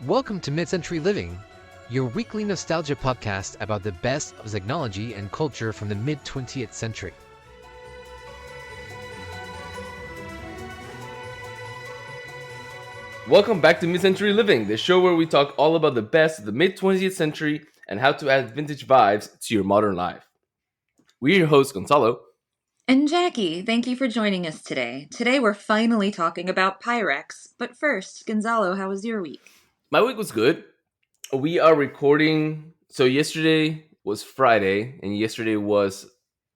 Welcome to Midcentury Living, your weekly nostalgia podcast about the best of technology and culture from the mid-20th century. Welcome back to Midcentury Living, the show where we talk all about the best of the mid-20th century and how to add vintage vibes to your modern life. We're your hosts, Gonzalo. And Jackie, thank you for joining us today. Today we're finally talking about Pyrex. But first, Gonzalo, how was your week? My week was good. We are recording, so yesterday was Friday, and yesterday was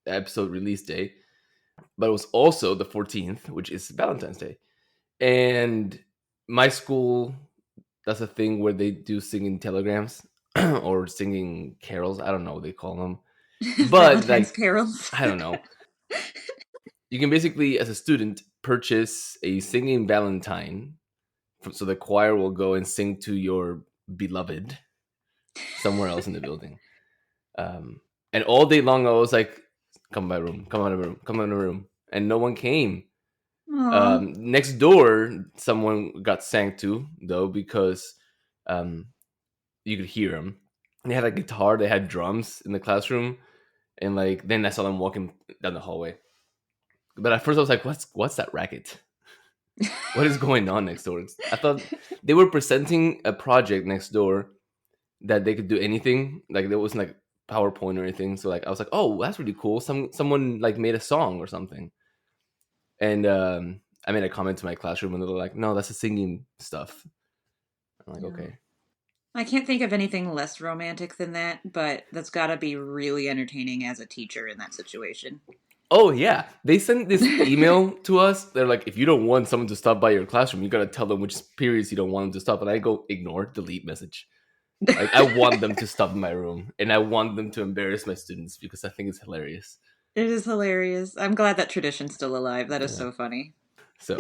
the episode release day, but it was also the 14th, which is Valentine's Day. And my school does a thing where they do singing telegrams or singing carols. I don't know what they call them. But Valentine's carols. I don't know. You can basically, as a student, purchase a singing Valentine. So the choir will go and sing to your beloved somewhere else in the building. And all day long, I was like, come by room, come on a room, come on a room. And no one came. Next door, someone got sang to, though, because you could hear them. They had a guitar, they had drums in the classroom. And then I saw them walking down the hallway. But at first I was like, what's that racket? What is going on next door? I thought they were presenting a project next door that they could do anything. Like there wasn't like PowerPoint or anything. So I was like, oh, that's really cool. Someone made a song or something. And I made a comment to my classroom and they were like, no, that's the singing stuff. I'm like, okay. I can't think of anything less romantic than that, but that's gotta be really entertaining as a teacher in that situation. Oh, yeah. They sent this email to us. They're like, if you don't want someone to stop by your classroom, you got to tell them which periods you don't want them to stop. And I go, ignore, delete message. I want them to stop in my room. And I want them to embarrass my students because I think it's hilarious. It is hilarious. I'm glad that tradition's still alive. That is so funny. So,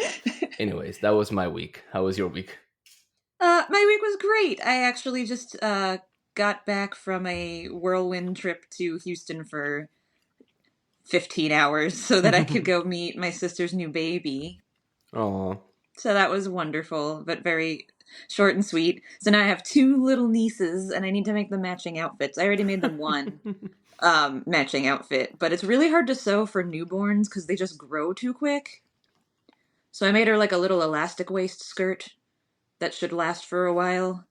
anyways, that was my week. How was your week? My week was great. I actually just got back from a whirlwind trip to Houston for 15 hours so that I could go meet my sister's new baby. Aww. So that was wonderful, but very short and sweet. So now I have two little nieces, and I need to make them matching outfits. I already made them one matching outfit, but it's really hard to sew for newborns because they just grow too quick. So I made her like a little elastic waist skirt that should last for a while.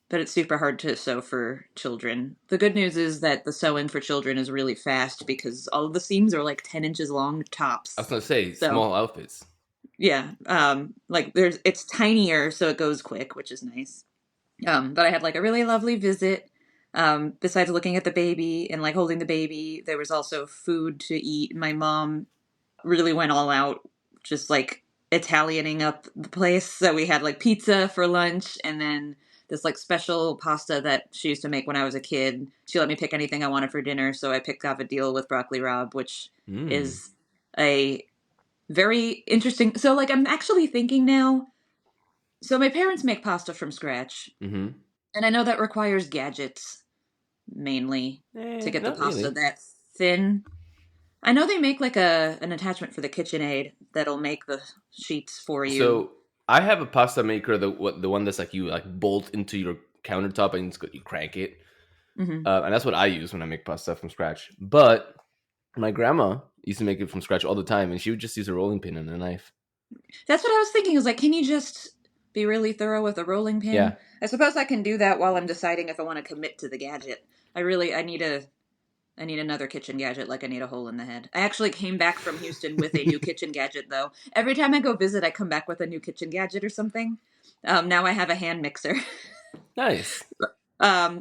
But it's super hard to sew for children. The good news is that the sewing for children is really fast because all of the seams are like 10 inches long tops. I was going to say, small outfits. Yeah. It's tinier, so it goes quick, which is nice. But I had like a really lovely visit. Besides looking at the baby and like holding the baby, there was also food to eat. My mom really went all out, just like Italianing up the place. So we had like pizza for lunch and then this like special pasta that she used to make when I was a kid. She let me pick anything I wanted for dinner. So I picked off a deal with Broccoli Rob, which is a very interesting. So like, I'm actually thinking now, so my parents make pasta from scratch. Mm-hmm. And I know that requires gadgets mainly to get the pasta really that thin. I know they make like an attachment for the KitchenAid that'll make the sheets for you. So I have a pasta maker, the one that's like you like bolt into your countertop and you crank it, and that's what I use when I make pasta from scratch. But my grandma used to make it from scratch all the time, and she would just use a rolling pin and a knife. That's what I was thinking. I was like, can you just be really thorough with a rolling pin? Yeah. I suppose I can do that while I'm deciding if I want to commit to the gadget. I need another kitchen gadget like I need a hole in the head. I actually came back from Houston with a new kitchen gadget, though. Every time I go visit, I come back with a new kitchen gadget or something. Now I have a hand mixer. Nice.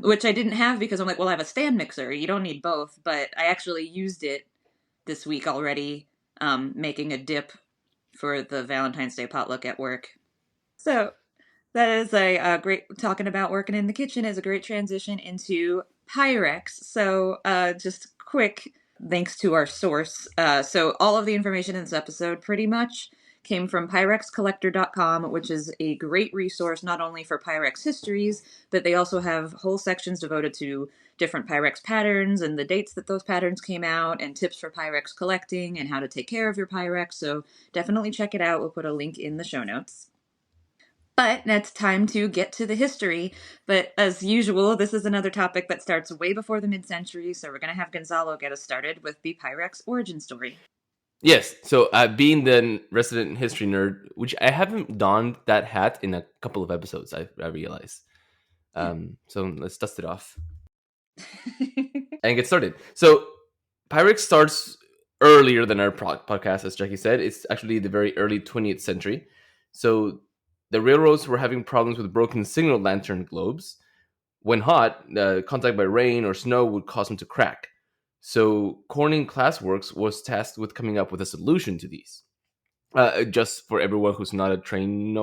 Which I didn't have because I'm like, well, I have a stand mixer. You don't need both. But I actually used it this week already, making a dip for the Valentine's Day potluck at work. So that is a great, talking about working in the kitchen is a great transition into Pyrex. So just quick thanks to our source. So all of the information in this episode pretty much came from PyrexCollector.com, which is a great resource not only for Pyrex histories, but they also have whole sections devoted to different Pyrex patterns and the dates that those patterns came out and tips for Pyrex collecting and how to take care of your Pyrex. So definitely check it out. We'll put a link in the show notes. But it's time to get to the history. But as usual, this is another topic that starts way before the mid-century, so we're going to have Gonzalo get us started with the Pyrex origin story. Yes. So, being the resident history nerd, which I haven't donned that hat in a couple of episodes, I realize. So let's dust it off and get started. So, Pyrex starts earlier than our podcast, as Jackie said. It's actually the very early 20th century. So, the railroads were having problems with broken signal lantern globes. When hot, contact by rain or snow would cause them to crack. So Corning Glassworks was tasked with coming up with a solution to these. Just for everyone who's not a trained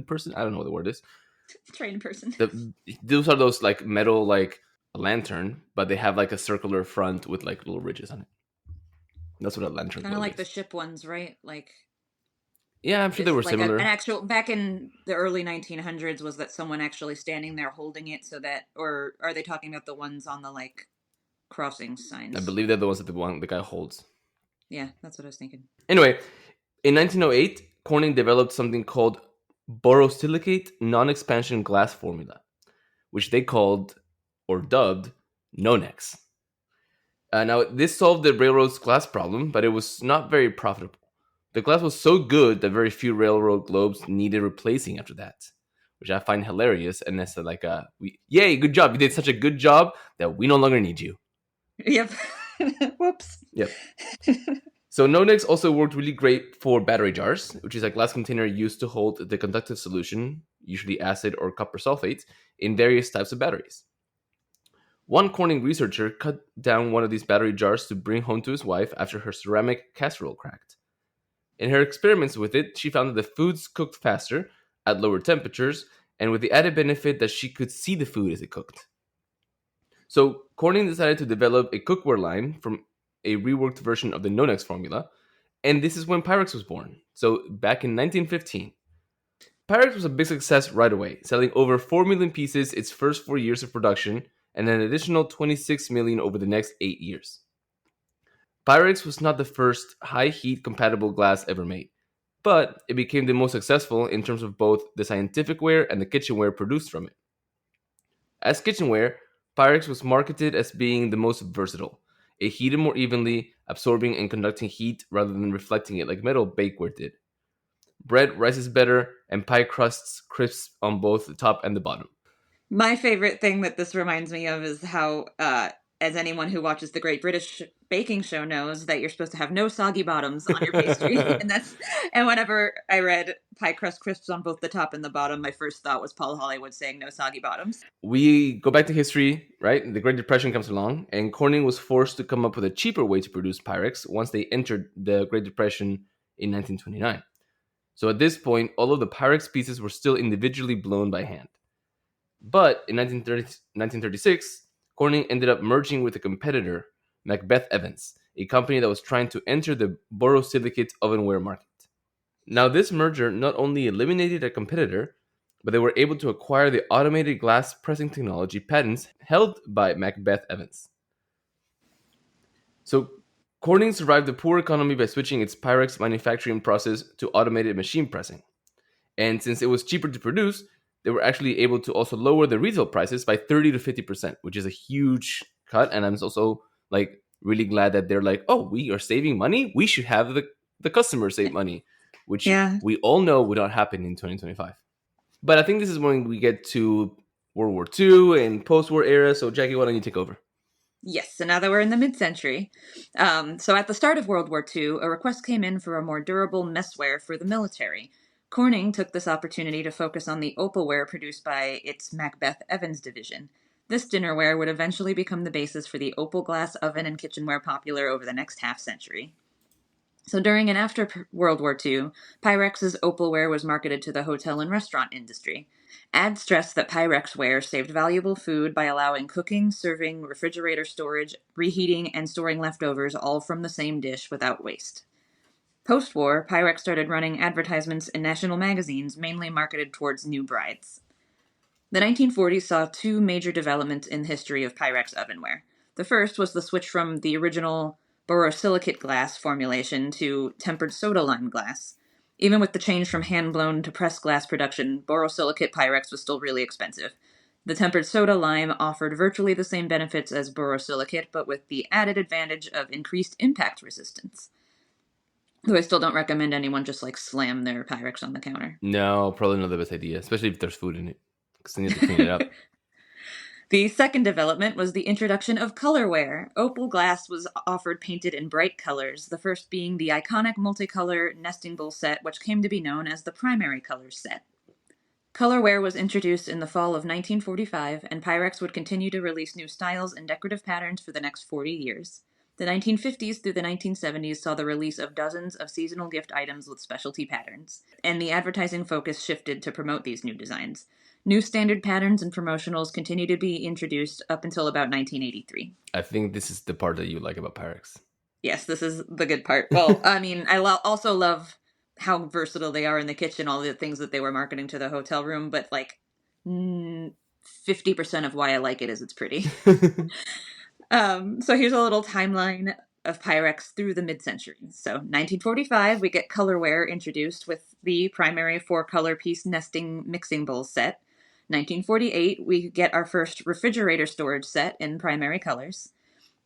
person, I don't know what the word is. Trained person. Those are those like metal like lantern, but they have like a circular front with like little ridges on it. That's what a lantern. Kind of like the ship ones, right? Like. Yeah, I'm sure they were like similar. An actual back in the early 1900s, was that someone actually standing there holding it so that, or are they talking about the ones on the like crossing signs? I believe they're the ones that the guy holds. Yeah, that's what I was thinking. Anyway, in 1908, Corning developed something called borosilicate non-expansion glass formula, which they called or dubbed Nonex. Now, this solved the railroad's glass problem, but it was not very profitable. The glass was so good that very few railroad globes needed replacing after that, which I find hilarious. And that's like, yay, good job. You did such a good job that we no longer need you. Yep. Whoops. Yep. So Nonex also worked really great for battery jars, which is a glass container used to hold the conductive solution, usually acid or copper sulfate, in various types of batteries. One Corning researcher cut down one of these battery jars to bring home to his wife after her ceramic casserole cracked. In her experiments with it, she found that the foods cooked faster, at lower temperatures, and with the added benefit that she could see the food as it cooked. So Corning decided to develop a cookware line from a reworked version of the Nonex formula, and this is when Pyrex was born. So back in 1915. Pyrex was a big success right away, selling over 4 million pieces its first 4 years of production, and an additional 26 million over the next 8 years. Pyrex was not the first high-heat compatible glass ever made, but it became the most successful in terms of both the scientific ware and the kitchenware produced from it. As kitchenware, Pyrex was marketed as being the most versatile. It heated more evenly, absorbing and conducting heat rather than reflecting it like metal bakeware did. Bread rises better, and pie crusts crisp on both the top and the bottom. My favorite thing that this reminds me of is how, as anyone who watches the Great British Baking Show knows, that you're supposed to have no soggy bottoms on your pastry. and whenever I read pie crust crisps on both the top and the bottom, my first thought was Paul Hollywood saying no soggy bottoms. We go back to history, right? The Great Depression comes along, and Corning was forced to come up with a cheaper way to produce Pyrex once they entered the Great Depression in 1929. So at this point, all of the Pyrex pieces were still individually blown by hand. But in 1936, Corning ended up merging with a competitor, Macbeth Evans, a company that was trying to enter the borosilicate ovenware market. Now, this merger not only eliminated a competitor, but they were able to acquire the automated glass pressing technology patents held by Macbeth Evans. So, Corning survived the poor economy by switching its Pyrex manufacturing process to automated machine pressing. And since it was cheaper to produce, they were actually able to also lower the retail prices by 30 to 50%, which is a huge cut. And I'm also like really glad that they're like, oh, we are saving money. We should have the customers save money, which we all know would not happen in 2025. But I think this is when we get to World War II and post-war era. So Jackie, why don't you take over? Yes, so now that we're in the mid-century. So at the start of World War II, a request came in for a more durable messware for the military. Corning took this opportunity to focus on the opalware produced by its Macbeth Evans division. This dinnerware would eventually become the basis for the opal glass oven and kitchenware popular over the next half-century. So during and after World War II, Pyrex's opalware was marketed to the hotel and restaurant industry. Ad stressed that Pyrex ware saved valuable food by allowing cooking, serving, refrigerator storage, reheating, and storing leftovers all from the same dish without waste. Post-war, Pyrex started running advertisements in national magazines mainly marketed towards new brides. The 1940s saw two major developments in the history of Pyrex ovenware. The first was the switch from the original borosilicate glass formulation to tempered soda lime glass. Even with the change from hand-blown to pressed glass production, borosilicate Pyrex was still really expensive. The tempered soda lime offered virtually the same benefits as borosilicate, but with the added advantage of increased impact resistance. Though I still don't recommend anyone just slam their Pyrex on the counter. No, probably not the best idea, especially if there's food in it, because they need to clean it up. The second development was the introduction of colorware. Opal glass was offered painted in bright colors, the first being the iconic multicolor nesting bowl set, which came to be known as the primary colors set. Colorware was introduced in the fall of 1945, and Pyrex would continue to release new styles and decorative patterns for the next 40 years. The 1950s through the 1970s saw the release of dozens of seasonal gift items with specialty patterns, and the advertising focus shifted to promote these new designs. New standard patterns and promotionals continue to be introduced up until about 1983. I think this is the part that you like about Pyrex. Yes, this is the good part. Well, I mean, I also love how versatile they are in the kitchen, all the things that they were marketing to the hotel room, but 50% of why I like it is it's pretty. So here's a little timeline of Pyrex through the mid-century. So 1945, we get colorware introduced with the primary 4-color piece nesting mixing bowl set. 1948, we get our first refrigerator storage set in primary colors.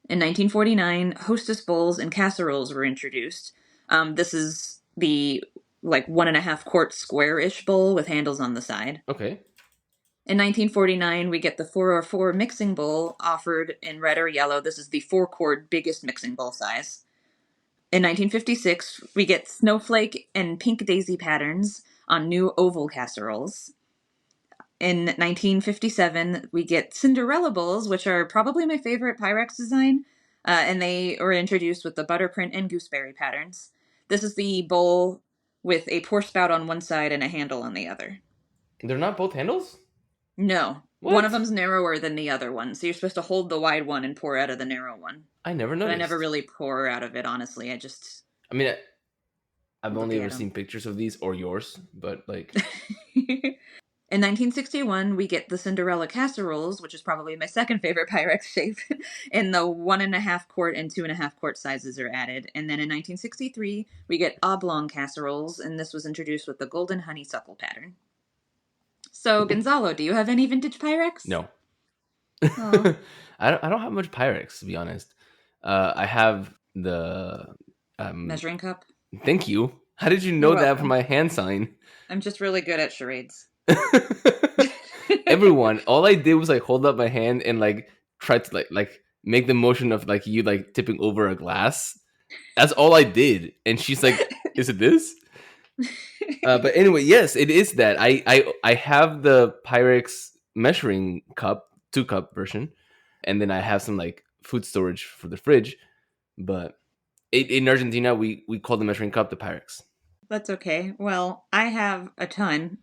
In 1949, hostess bowls and casseroles were introduced. This is the 1.5 quart square-ish bowl with handles on the side. Okay. In 1949, we get the 404 mixing bowl offered in red or yellow. This is the 4-quart biggest mixing bowl size. In 1956, we get snowflake and pink daisy patterns on new oval casseroles. In 1957, we get Cinderella bowls, which are probably my favorite Pyrex design, and they were introduced with the butterprint and gooseberry patterns. This is the bowl with a pour spout on one side and a handle on the other. They're not both handles? No. What? One of them's narrower than the other one, so you're supposed to hold the wide one and pour out of the narrow one. I never But noticed. I never really pour out of it, honestly. I've only ever seen pictures of these, or yours, but In 1961, we get the Cinderella casseroles, which is probably my second favorite Pyrex shape, in the 1.5 quart and 2.5 quart sizes are added. And then in 1963, we get oblong casseroles, and this was introduced with the golden honeysuckle pattern. So, Gonzalo, do you have any vintage Pyrex? No. Oh. I don't have much Pyrex, to be honest. I have the Measuring cup? Thank you. How did you know You're that welcome. from my hand sign? I'm just really good at charades. Everyone, all I did was hold up my hand and try to make the motion of you tipping over a glass. That's all I did, and she's like, "Is it this?" But anyway, yes, it is that. I have the Pyrex measuring cup, 2-cup version, and then I have some food storage for the fridge. But in Argentina, we call the measuring cup the Pyrex. That's okay. Well, I have a ton.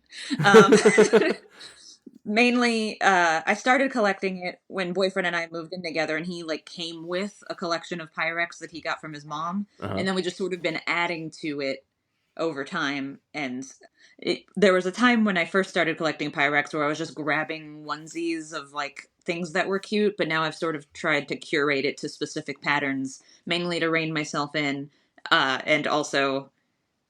Mainly, I started collecting it when boyfriend and I moved in together, and he came with a collection of Pyrex that he got from his mom, and then we just sort of been adding to it over time. And there was a time when I first started collecting Pyrex where I was just grabbing onesies of things that were cute, but now I've sort of tried to curate it to specific patterns, mainly to rein myself in, and also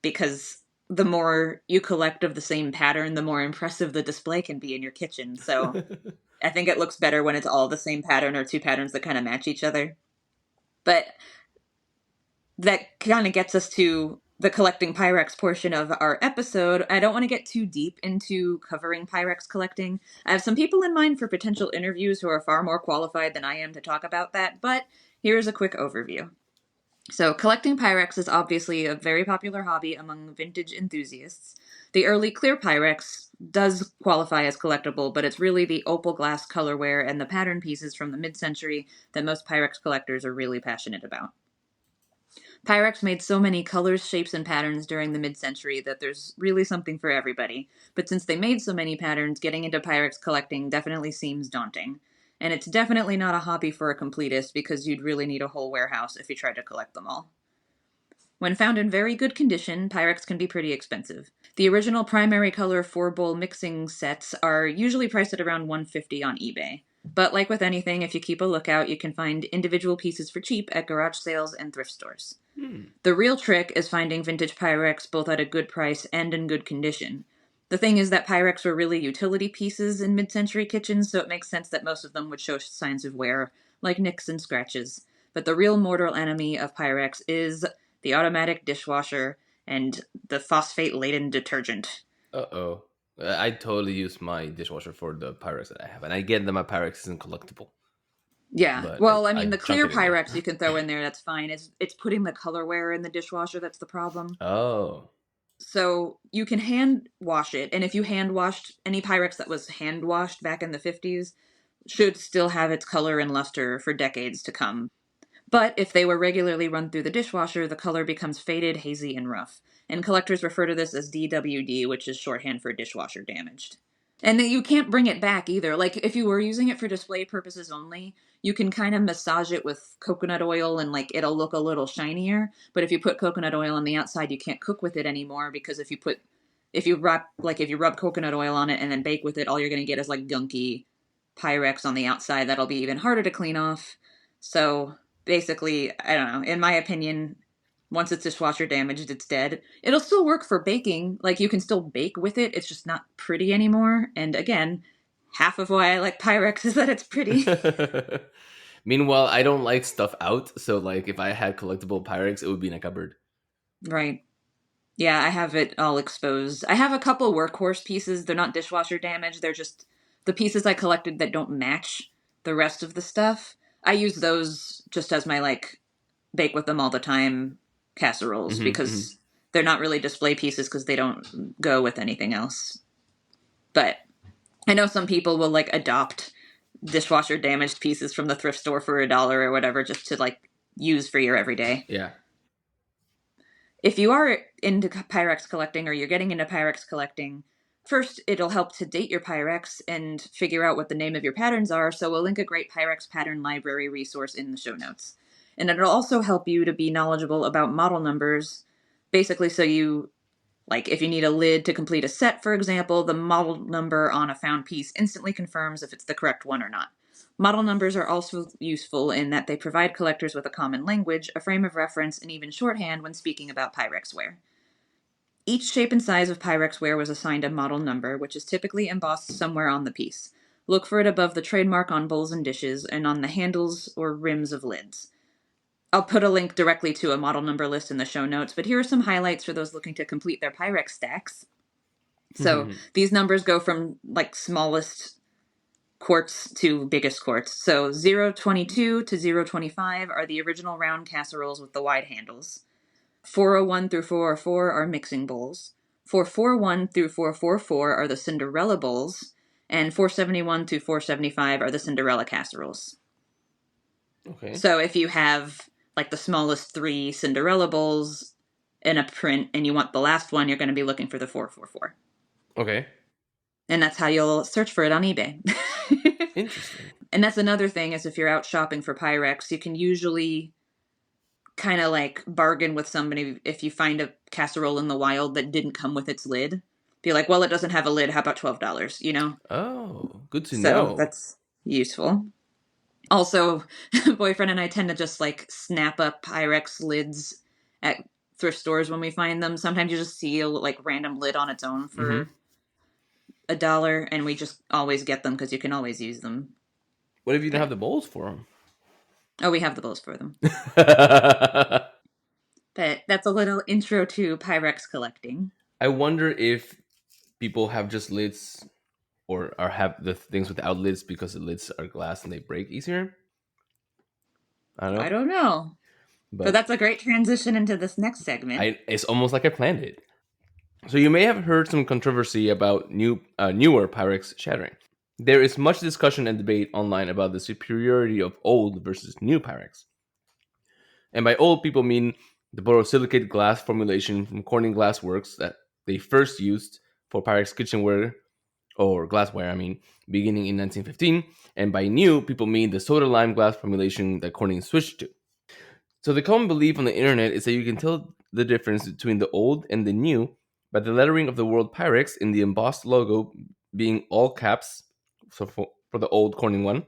because the more you collect of the same pattern, the more impressive the display can be in your kitchen. So I think it looks better when it's all the same pattern or two patterns that kind of match each other. But that kind of gets us to the collecting Pyrex portion of our episode. I don't want to get too deep into covering Pyrex collecting. I have some people in mind for potential interviews who are far more qualified than I am to talk about that, but here's a quick overview. So, collecting Pyrex is obviously a very popular hobby among vintage enthusiasts. The early clear Pyrex does qualify as collectible, but it's really the opal glass colorware and the pattern pieces from the mid-century that most Pyrex collectors are really passionate about. Pyrex made so many colors, shapes, and patterns during the mid-century that there's really something for everybody. But since they made so many patterns, getting into Pyrex collecting definitely seems daunting. And it's definitely not a hobby for a completist because you'd really need a whole warehouse if you tried to collect them all. When found in very good condition, Pyrex can be pretty expensive. The original primary color 4-bowl mixing sets are usually priced at around $150 on eBay. But like with anything, if you keep a lookout, you can find individual pieces for cheap at garage sales and thrift stores. The real trick is finding vintage Pyrex both at a good price and in good condition. The thing is that Pyrex were really utility pieces in mid-century kitchens, so it makes sense that most of them would show signs of wear, like nicks and scratches. But the real mortal enemy of Pyrex is the automatic dishwasher and the phosphate-laden detergent. Uh-oh. I totally use my dishwasher for the Pyrex that I have, and I get that my Pyrex isn't collectible, Yeah. but Well, I I mean, the chunk clear it in there. Pyrex you can throw in there, that's fine. It's putting the colorware in the dishwasher that's the problem. Oh. So you can hand wash it, and if you hand washed any Pyrex that was hand washed back in the 50s, should still have its color and luster for decades to come. But if they were regularly run through the dishwasher, the color becomes faded, hazy, and rough. And collectors refer to this as DWD, which is shorthand for dishwasher damaged. And then you can't bring it back either. Like, if you were using it for display purposes only, you can kind of massage it with coconut oil and, like, it'll look a little shinier. But if you put coconut oil on the outside, you can't cook with it anymore because if you rub coconut oil on it and then bake with it, all you're going to get is, like, gunky Pyrex on the outside. That'll be even harder to clean off. So basically, I don't know, in my opinion, once it's dishwasher damaged, it's dead. It'll still work for baking. Like, you can still bake with it. It's just not pretty anymore. And again, half of why I like Pyrex is that it's pretty. Meanwhile, I don't like stuff out, so like if I had collectible Pyrex, it would be in a cupboard. Right. Yeah, I have it all exposed. I have a couple workhorse pieces. They're not dishwasher damaged. They're just the pieces I collected that don't match the rest of the stuff. I use those just as my, like, bake with them all the time casseroles because they're not really display pieces because they don't go with anything else. But I know some people will, like, adopt dishwasher damaged pieces from the thrift store for $1 or whatever just to, like, use for your everyday. Yeah. If you are into Pyrex collecting or you're getting into Pyrex collecting, first it'll help to date your Pyrex and figure out what the name of your patterns are, so we'll link a great Pyrex pattern library resource in the show notes. And it'll also help you to be knowledgeable about model numbers, basically so you, like, if you need a lid to complete a set, for example, the model number on a found piece instantly confirms if it's the correct one or not. Model numbers are also useful in that they provide collectors with a common language, a frame of reference, and even shorthand when speaking about Pyrex ware. Each shape and size of Pyrex ware was assigned a model number, which is typically embossed somewhere on the piece. Look for it above the trademark on bowls and dishes and on the handles or rims of lids. I'll put a link directly to a model number list in the show notes, but here are some highlights for those looking to complete their Pyrex stacks. So these numbers go from, like, smallest quarts to biggest quarts. So 022 to 025 are the original round casseroles with the wide handles. 401 through 404 are mixing bowls. 441 through 444 are the Cinderella bowls. And 471 to 475 are the Cinderella casseroles. Okay. So if you have, like, the smallest 3 Cinderella bowls in a print and you want the last one, you're going to be looking for the 444. Okay. And that's how you'll search for it on eBay. Interesting. And that's another thing, is if you're out shopping for Pyrex, you can usually kind of, like, bargain with somebody if you find a casserole in the wild that didn't come with its lid. Be like, well, it doesn't have a lid. How about $12, you know? Oh, good to So know. that's useful. Also, boyfriend and I tend to just, like, snap up Pyrex lids at thrift stores when we find them. Sometimes you just see a, like, random lid on its own for $1, and we just always get them because you can always use them. What if you don't have the bowls for them? Oh, we have the bowls for them. But that's a little intro to Pyrex collecting. I wonder if people have just lids or have the things without lids because the lids are glass and they break easier. I don't know. But that's a great transition into this next segment. It's almost like I planned it. So you may have heard some controversy about newer Pyrex shattering. There is much discussion and debate online about the superiority of old versus new Pyrex. And by old, people mean the borosilicate glass formulation from Corning Glass Works that they first used for Pyrex kitchenware, or glassware, beginning in 1915. And by new, people mean the soda lime glass formulation that Corning switched to. So the common belief on the internet is that you can tell the difference between the old and the new by the lettering of the word Pyrex in the embossed logo being all caps, so for the old Corning one,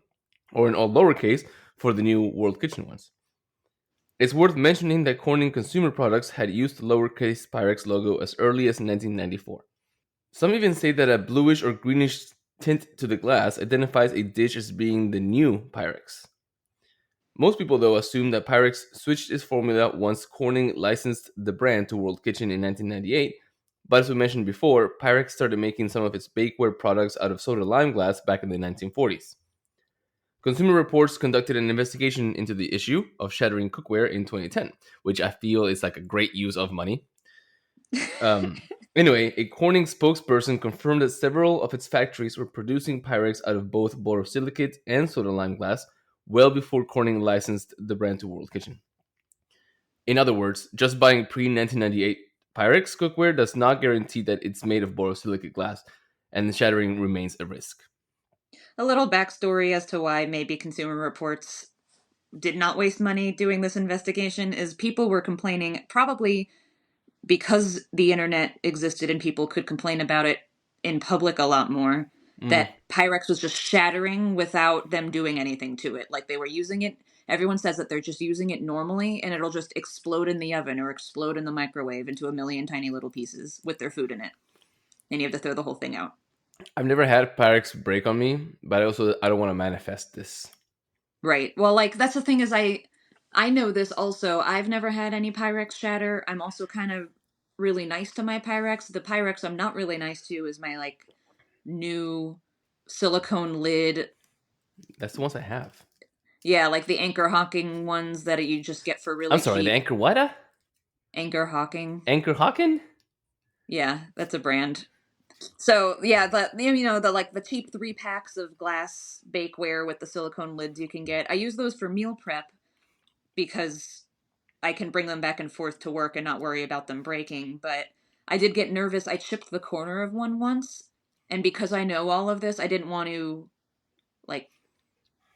or in all lowercase for the new World Kitchen ones. It's worth mentioning that Corning Consumer Products had used the lowercase Pyrex logo as early as 1994. Some even say that a bluish or greenish tint to the glass identifies a dish as being the new Pyrex. Most people, though, assume that Pyrex switched its formula once Corning licensed the brand to World Kitchen in 1998, but as we mentioned before, Pyrex started making some of its bakeware products out of soda lime glass back in the 1940s. Consumer Reports conducted an investigation into the issue of shattering cookware in 2010, which I feel is like a great use of money. Anyway, a Corning spokesperson confirmed that several of its factories were producing Pyrex out of both borosilicate and soda lime glass well before Corning licensed the brand to World Kitchen. In other words, just buying pre-1998 Pyrex cookware does not guarantee that it's made of borosilicate glass, and shattering remains a risk. A little backstory as to why maybe Consumer Reports did not waste money doing this investigation is people were complaining, probably because the internet existed and people could complain about it in public a lot more, that Pyrex was just shattering without them doing anything to it. Like they were using it. Everyone says that they're just using it normally and it'll just explode in the oven or explode in the microwave into a million tiny little pieces with their food in it. And you have to throw the whole thing out. I've never had Pyrex break on me, but I don't want to manifest this. Right. Well, like that's the thing is I know this also. I've never had any Pyrex shatter. I'm also kind of really nice to my Pyrex. The Pyrex I'm not really nice to is my like new silicone lid. That's the ones I have. Yeah, like the Anchor Hawking ones that you just get for really I'm sorry, cheap. the Anchor what? Anchor Hawking. Anchor Hawking? Yeah, that's a brand. So yeah, the cheap 3-packs of glass bakeware with the silicone lids you can get. I use those for meal prep because I can bring them back and forth to work and not worry about them breaking. But I did get nervous. I chipped the corner of one once, and because I know all of this, I didn't want to, like,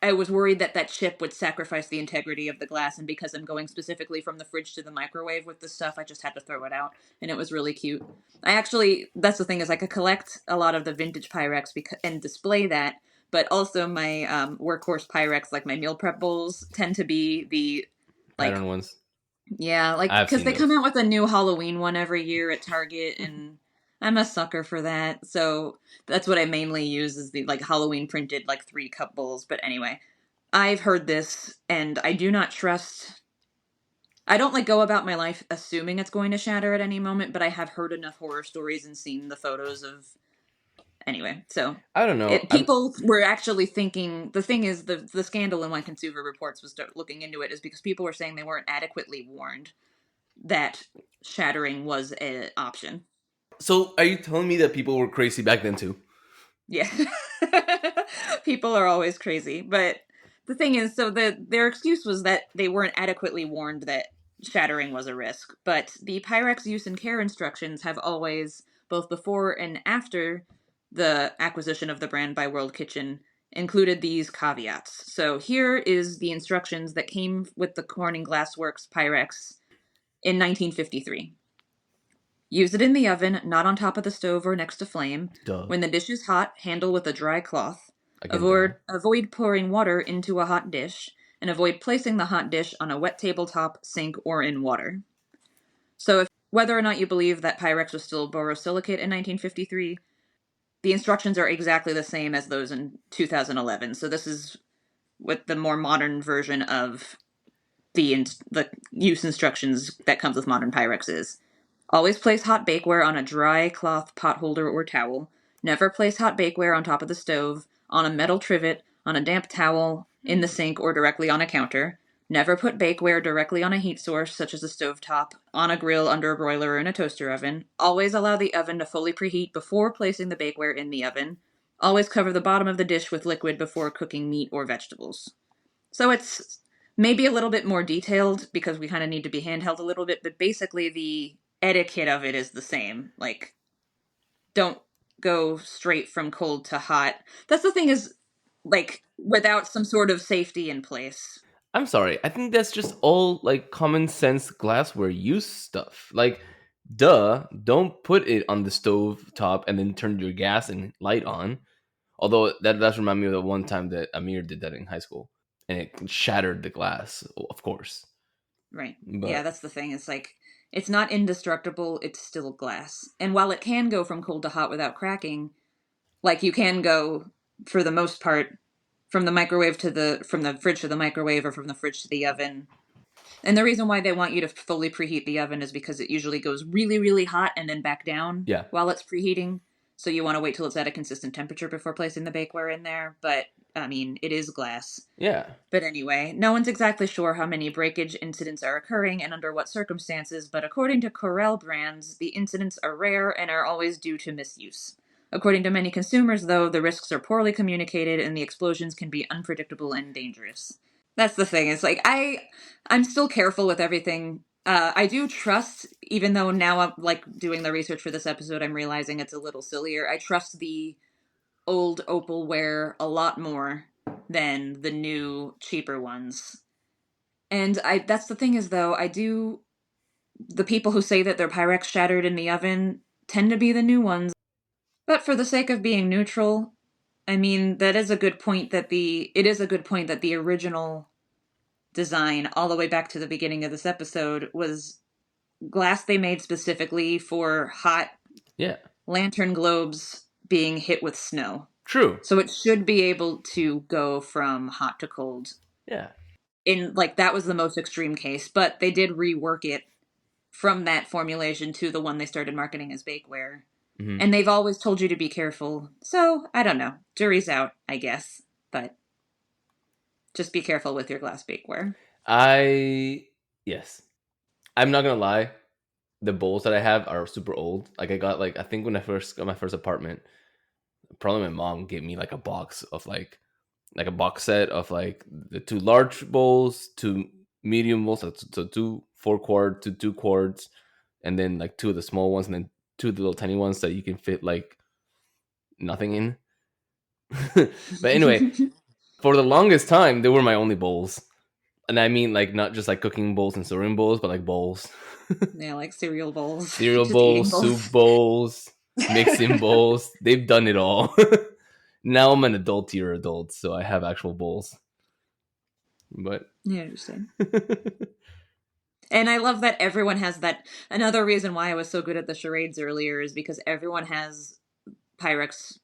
I was worried that that chip would sacrifice the integrity of the glass, and because I'm going specifically from the fridge to the microwave with the stuff, I just had to throw it out, and it was really cute. That's the thing is I could collect a lot of the vintage Pyrex and display that, but also my workhorse Pyrex, like my meal prep bowls, tend to be the, like, Pattern ones. yeah, like, I've because seen they those. come out with a new Halloween one every year at Target, and I'm a sucker for that. So that's what I mainly use is the, like, Halloween printed, like, 3-cup bowls. But anyway, I've heard this, and I do not trust. I don't, like, go about my life assuming it's going to shatter at any moment, but I have heard enough horror stories and seen the photos of. Anyway, so I don't know. people were actually thinking. The thing is, the scandal in when Consumer Reports was looking into it is because people were saying they weren't adequately warned that shattering was an option. So are you telling me that people were crazy back then too? Yeah. People are always crazy. But the thing is, so their excuse was that they weren't adequately warned that shattering was a risk. But the Pyrex use and care instructions have always, both before and after the acquisition of the brand by World Kitchen, included these caveats. So here is the instructions that came with the Corning Glassworks Pyrex in 1953. Use it in the oven, not on top of the stove or next to flame. Duh. When the dish is hot, handle with a dry cloth. Again, Avoid pouring water into a hot dish, and avoid placing the hot dish on a wet tabletop, sink, or in water. So whether or not you believe that Pyrex was still borosilicate in 1953, the instructions are exactly the same as those in 2011. So this is what the more modern version of the use instructions that comes with modern Pyrex is. Always place hot bakeware on a dry cloth pot holder or towel. Never place hot bakeware on top of the stove, on a metal trivet, on a damp towel, in the sink, or directly on a counter. Never put bakeware directly on a heat source, such as a stovetop, on a grill, under a broiler, or in a toaster oven. Always allow the oven to fully preheat before placing the bakeware in the oven. Always cover the bottom of the dish with liquid before cooking meat or vegetables. So it's maybe a little bit more detailed because we kind of need to be handheld a little bit, but basically the etiquette of it is the same. Like, don't go straight from cold to hot. That's the thing is, like, without some sort of safety in place. I'm sorry. I think that's just all like common sense glassware use stuff. Like, duh, don't put it on the stove top and then turn your gas and light on. Although that does remind me of the one time that Amir did that in high school, and it shattered the glass, of course. Right. But Yeah, that's the thing. It's like, it's not indestructible, it's still glass. And while it can go from cold to hot without cracking, like you can go, for the most part, from the fridge to the microwave, or from the fridge to the oven. And the reason why they want you to fully preheat the oven is because it usually goes really, really hot and then back down yeah, while it's preheating. So you want to wait till it's at a consistent temperature before placing the bakeware in there. But, I mean, it is glass. yeah, But anyway, no one's exactly sure how many breakage incidents are occurring and under what circumstances, but according to Corel Brands, the incidents are rare and are always due to misuse. According to many consumers, though, the risks are poorly communicated and the explosions can be unpredictable and dangerous. That's the thing. It's like I'm still careful with everything. I do trust, even though now I'm like doing the research for this episode, I'm realizing it's a little sillier. I trust the old opalware a lot more than the new cheaper ones. And that's the thing is though, the people who say that their Pyrex shattered in the oven tend to be the new ones. But for the sake of being neutral, I mean, it is a good point that the original design, all the way back to the beginning of this episode, was glass they made specifically for hot yeah. lantern globes being hit with snow. True. So it should be able to go from hot to cold. Yeah. That was the most extreme case, but they did rework it from that formulation to the one they started marketing as bakeware. Mm-hmm. And they've always told you to be careful. So, I don't know. Jury's out, I guess. But just be careful with your glass bakeware. Yes. I'm not gonna lie. The bowls that I have are super old. Like I think when I first got my first apartment, probably my mom gave me like a box of like a box set of like the 2 large bowls, 2 medium bowls, so 2 4-quart to 2 quarts, and then like 2 of the small ones, and then 2 of the little tiny ones that you can fit like nothing in. But anyway, for the longest time, they were my only bowls. And I mean, like, not just like cooking bowls and serving bowls, but like bowls. Yeah, like cereal bowls. Cereal Just eating bowls, soup bowls, mixing bowls. They've done it all. Now I'm an adult-tier adult, so I have actual bowls. But Yeah, I understand. And I love that everyone has that. Another reason why I was so good at the charades earlier is because everyone has Pyrex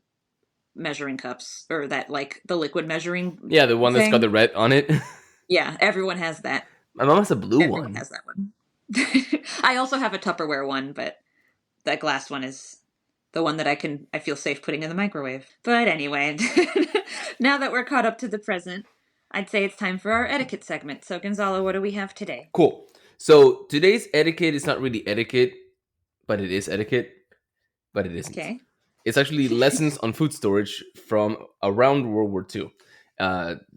measuring cups, or that, like, the liquid measuring yeah, the one that's got the red on it. Yeah, everyone has that. My mom has a blue Everyone one. has that one. I also have a Tupperware one, but that glass one is the one that I feel safe putting in the microwave. But anyway, now that we're caught up to the present, I'd say it's time for our etiquette segment. So Gonzalo, what do we have today? Cool. So today's etiquette is not really etiquette, but it is etiquette, but it isn't. Okay. It's actually lessons on food storage from around World War II.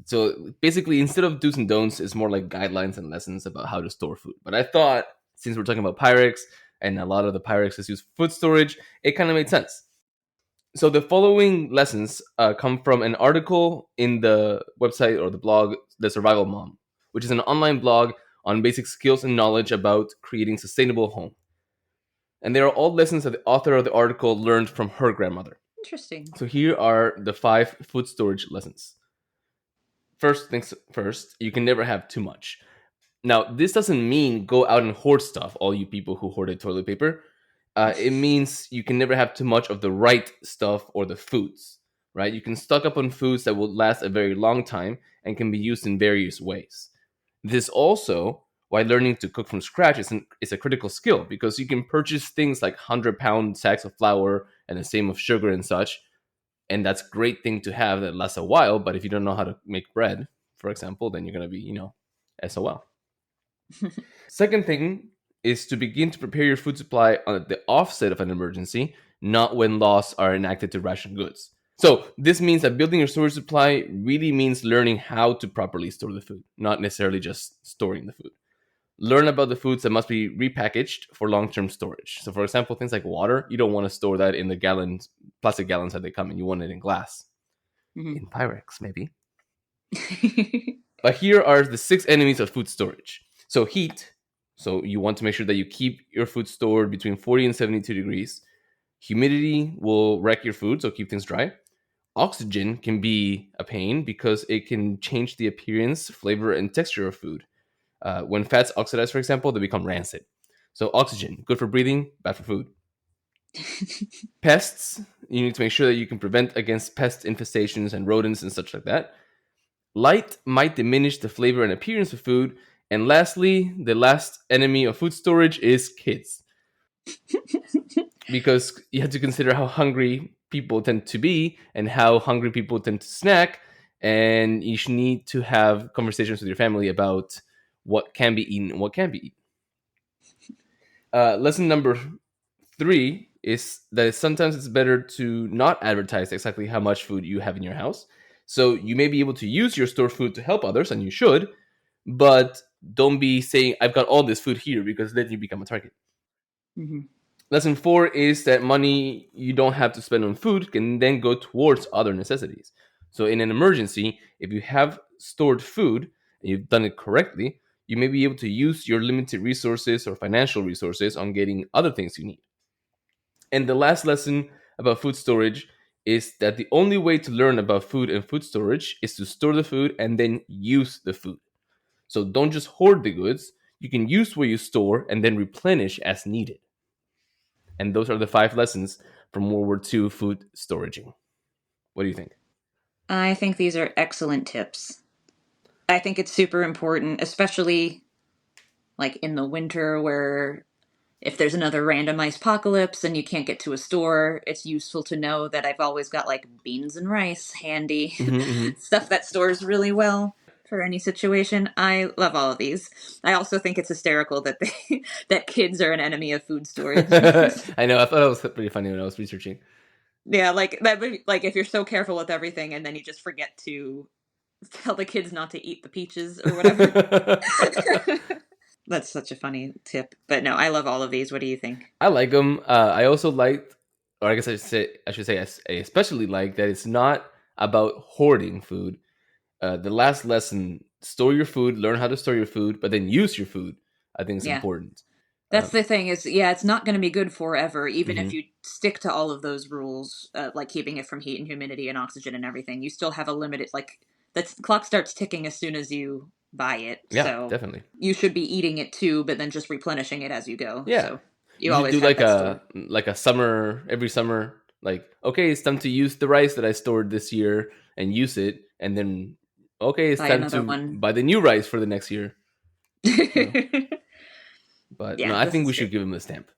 So basically, instead of do's and don'ts, it's more like guidelines and lessons about how to store food. But I thought, since we're talking about Pyrex, and a lot of the Pyrexes use food storage, it kind of made sense. So the following lessons come from an article in the website or the blog, The Survival Mom, which is an online blog on basic skills and knowledge about creating sustainable home. And they are all lessons that the author of the article learned from her grandmother. Interesting. So here are the 5 food storage lessons. First things first, you can never have too much. Now, this doesn't mean go out and hoard stuff, all you people who hoarded toilet paper. It means you can never have too much of the right stuff or the foods, right? You can stock up on foods that will last a very long time and can be used in various ways. This also why learning to cook from scratch is a critical skill, because you can purchase things like 100-pound sacks of flour and the same of sugar and such, and that's a great thing to have that lasts a while. But if you don't know how to make bread, for example, then you're going to be, SOL. Second thing is to begin to prepare your food supply on the offset of an emergency, not when laws are enacted to ration goods. So this means that building your storage supply really means learning how to properly store the food, not necessarily just storing the food. Learn about the foods that must be repackaged for long-term storage. So, for example, things like water, you don't want to store that in the plastic gallons that they come in. You want it in glass. Mm-hmm. In Pyrex, maybe. But here are the 6 enemies of food storage. So heat. So you want to make sure that you keep your food stored between 40 and 72 degrees. Humidity will wreck your food, so keep things dry. Oxygen can be a pain because it can change the appearance, flavor, and texture of food. When fats oxidize, for example, they become rancid. So oxygen, good for breathing, bad for food. Pests, you need to make sure that you can prevent against pest infestations and rodents and such like that. Light might diminish the flavor and appearance of food. And lastly, the last enemy of food storage is kids. Because you have to consider how hungry people tend to be and how hungry people tend to snack. And you should need to have conversations with your family about what can be eaten and what can't be eaten. Lesson number 3 is that sometimes it's better to not advertise exactly how much food you have in your house. So you may be able to use your store food to help others, and you should, but don't be saying, I've got all this food here, because then you become a target. Mm-hmm. Lesson 4 is that money you don't have to spend on food can then go towards other necessities. So in an emergency, if you have stored food and you've done it correctly, you may be able to use your limited resources or financial resources on getting other things you need. And the last lesson about food storage is that the only way to learn about food and food storage is to store the food and then use the food. So don't just hoard the goods. You can use what you store and then replenish as needed. And those are the 5 lessons from World War II food storaging. What do you think? I think these are excellent tips. I think it's super important, especially like in the winter where if there's another random ice apocalypse and you can't get to a store, it's useful to know that I've always got like beans and rice handy, stuff that stores really well for any situation. I love all of these. I also think it's hysterical that that kids are an enemy of food storage. I know. I thought it was pretty funny when I was researching. Yeah, like that. Like if you're so careful with everything and then you just forget to tell the kids not to eat the peaches or whatever. That's such a funny tip. But no, I love all of these. What do you think? I like them. I also liked, or I guess I should say, I especially like that it's not about hoarding food. The last lesson: store your food, learn how to store your food, but then use your food. I think is important. That's the thing is, yeah, it's not going to be good forever, even if you stick to all of those rules, like keeping it from heat and humidity and oxygen and everything. You still have a limited, like, the clock starts ticking as soon as you buy it. Yeah, so definitely. You should be eating it too, but then just replenishing it as you go. Yeah. So you always do have like a summer, every summer, like, okay, it's time to use the rice that I stored this year and use it. And then, okay, it's time to buy the new rice for the next year. But yeah, no, I think we should give him a stamp.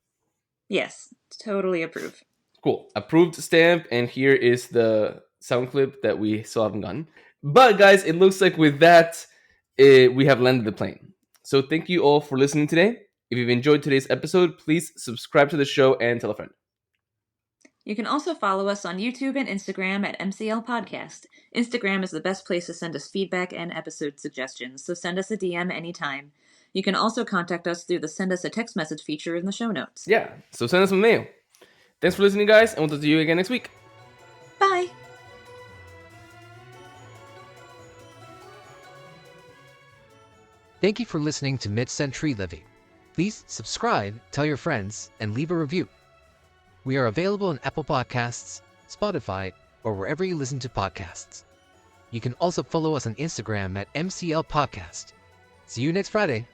Yes, totally approve. Cool. Approved stamp. And here is the sound clip that we still haven't gotten. But guys, it looks like with that, we have landed the plane. So thank you all for listening today. If you've enjoyed today's episode, please subscribe to the show and tell a friend. You can also follow us on YouTube and Instagram at MCL Podcast. Instagram is the best place to send us feedback and episode suggestions, so send us a DM anytime. You can also contact us through the send us a text message feature in the show notes. Yeah, so send us some mail. Thanks for listening, guys, and we'll talk to you again next week. Bye! Thank you for listening to Mid-Century Living. Please subscribe, tell your friends, and leave a review. We are available on Apple Podcasts, Spotify, or wherever you listen to podcasts. You can also follow us on Instagram at MCL Podcast. See you next Friday.